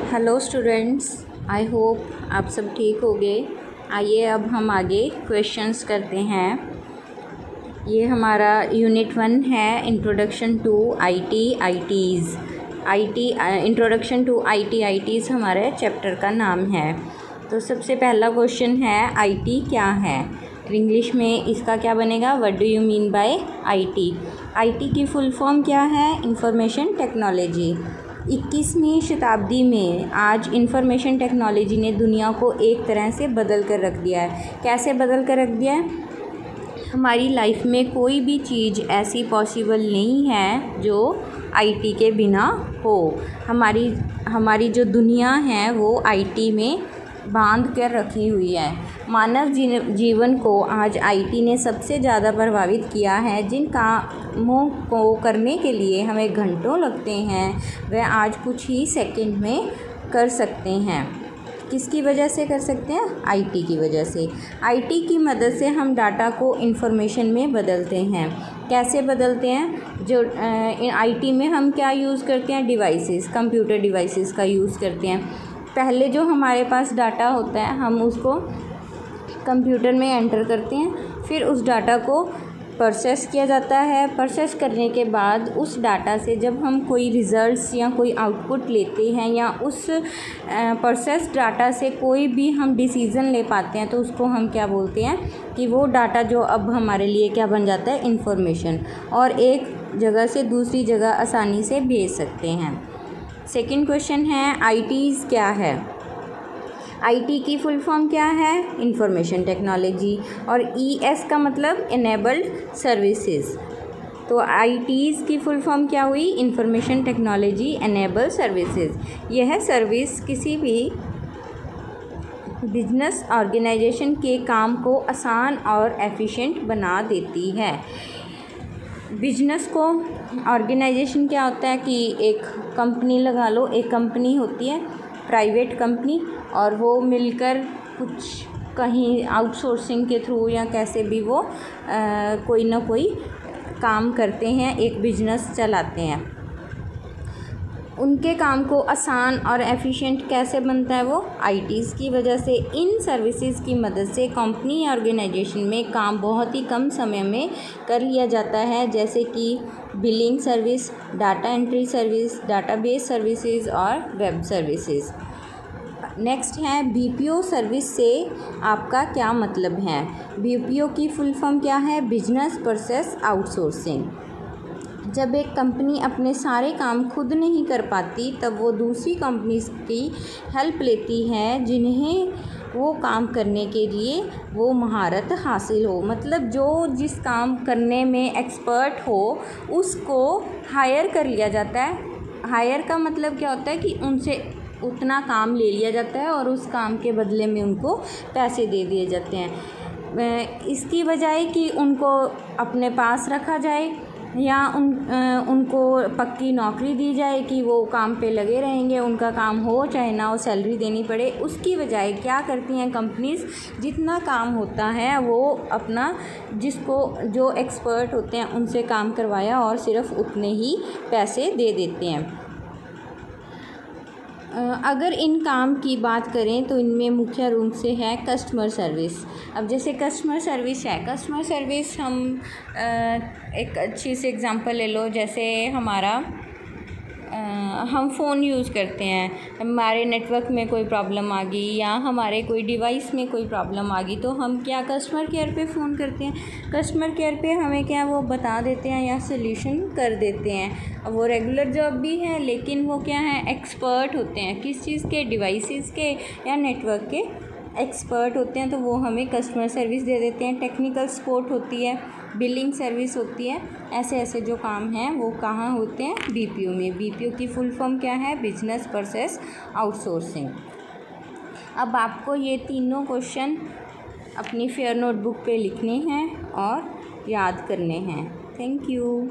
Hello students, I hope आप सब ठीक होंगे। आइए अब हम आगे क्वेश्चंस करते हैं। ये हमारा यूनिट 1 है, इंट्रोडक्शन टू आईटीज़। इंट्रोडक्शन टू आईटीज़ हमारे चैप्टर का नाम है। तो सबसे पहला क्वेश्चन है, आईटी क्या है। इंग्लिश में इसका क्या बनेगा, what do you mean by IT. IT की फुल फॉर्म क्या है, इंफॉर्मेशन टेक्नोलॉजी। 21वीं शताब्दी में आज इंफॉर्मेशन टेक्नोलॉजी ने दुनिया को एक तरह से बदल कर रख दिया है। कैसे बदल कर रख दिया है, हमारी लाइफ में कोई भी चीज़ ऐसी पॉसिबल नहीं है जो आईटी के बिना हो। हमारी जो दुनिया है वो आईटी में बांध कर रखी हुई है। मानव जीवन को आज आईटी ने सबसे ज़्यादा प्रभावित किया है। जिन कामों को करने के लिए हमें घंटों लगते हैं वह आज कुछ ही सेकंड में कर सकते हैं। किसकी वजह से कर सकते हैं, आईटी की वजह से। आईटी की मदद से हम डाटा को इंफॉर्मेशन में बदलते हैं। कैसे बदलते हैं, जो आईटी में हम क्या यूज़ करते हैं, डिवाइसेस, कंप्यूटर डिवाइसेस का यूज़ करते हैं। पहले जो हमारे पास डाटा होता है हम उसको कंप्यूटर में एंटर करते हैं, फिर उस डाटा को प्रोसेस किया जाता है। प्रोसेस करने के बाद उस डाटा से जब हम कोई रिज़ल्ट्स या कोई आउटपुट लेते हैं या उस प्रोसेस डाटा से कोई भी हम डिसीज़न ले पाते हैं तो उसको हम क्या बोलते हैं कि वो डाटा जो अब हमारे लिए क्या बन जाता है, इंफॉर्मेशन, और एक जगह से दूसरी जगह आसानी से भेज सकते हैं। सेकंड क्वेश्चन है, आईटीज़ क्या है। आईटी की फुल फॉर्म क्या है, इंफॉर्मेशन टेक्नोलॉजी, और ईएस का मतलब इनेबल्ड सर्विसेज। तो आईटीज़ की फुल फॉर्म क्या हुई, इंफॉर्मेशन टेक्नोलॉजी इनेबल्ड सर्विसेज। यह सर्विस किसी भी बिजनेस ऑर्गेनाइजेशन के काम को आसान और एफिशिएंट बना देती है। बिजनेस को ऑर्गेनाइजेशन क्या होता है कि एक कंपनी लगा लो, एक कंपनी होती है प्राइवेट कंपनी, और वो मिलकर कुछ कहीं आउटसोर्सिंग के थ्रू या कैसे भी वो कोई ना कोई काम करते हैं, एक बिजनेस चलाते हैं। उनके काम को आसान और एफिशिएंट कैसे बनता है, वो आईटीज़ की वजह से। इन सर्विसेज की मदद से कंपनी या ऑर्गेनाइजेशन में काम बहुत ही कम समय में कर लिया जाता है, जैसे कि billing service, data entry service, database services और वेब सर्विसेज। नेक्स्ट है, बीपीओ सर्विस से आपका क्या मतलब है। बीपीओ की फुल फॉर्म क्या है, बिजनेस प्रोसेस आउटसोर्सिंग। जब एक कंपनी अपने सारे काम खुद नहीं कर पाती तब वो दूसरी कंपनीज की हेल्प लेती है जिन्हें वो काम करने के लिए वो महारत हासिल हो। मतलब जो जिस काम करने में एक्सपर्ट हो उसको हायर कर लिया जाता है। हायर का मतलब क्या होता है कि उनसे उतना काम ले लिया जाता है और उस काम के बदले में उनको पैसे दे दिए जाते हैं। इसकी बजाय कि उनको अपने पास रखा जाए या उनको पक्की नौकरी दी जाए कि वो काम पे लगे रहेंगे, उनका काम हो चाहे ना हो, सैलरी देनी पड़े, उसकी बजाय क्या करती हैं कंपनीज, जितना काम होता है वो अपना जो एक्सपर्ट होते हैं उनसे काम करवाया और सिर्फ उतने ही पैसे दे देते हैं। अगर इन काम की बात करें तो इनमें मुख्य रूप से है कस्टमर सर्विस। अब जैसे कस्टमर सर्विस है, कस्टमर सर्विस हम एक अच्छी सी एग्जांपल ले लो। जैसे हम फ़ोन यूज़ करते हैं, हमारे नेटवर्क में कोई प्रॉब्लम आ गई या हमारे कोई डिवाइस में कोई प्रॉब्लम आ गई तो हम क्या कस्टमर केयर पे फ़ोन करते हैं। कस्टमर केयर पे हमें क्या वो बता देते हैं या सोल्यूशन कर देते हैं। अब वो रेगुलर जॉब भी है लेकिन वो क्या है, एक्सपर्ट होते हैं, किस चीज़ के, डिवाइसेस के या नेटवर्क के एक्सपर्ट होते हैं, तो वो हमें कस्टमर सर्विस दे देते हैं। टेक्निकल सपोर्ट होती है, बिलिंग सर्विस होती है। ऐसे जो काम हैं वो कहाँ होते हैं, बीपीओ में। बीपीओ की फुल फॉर्म क्या है, बिजनेस प्रोसेस आउटसोर्सिंग। अब आपको ये तीनों क्वेश्चन अपनी फेयर नोटबुक पे लिखने हैं और याद करने हैं। Thank you.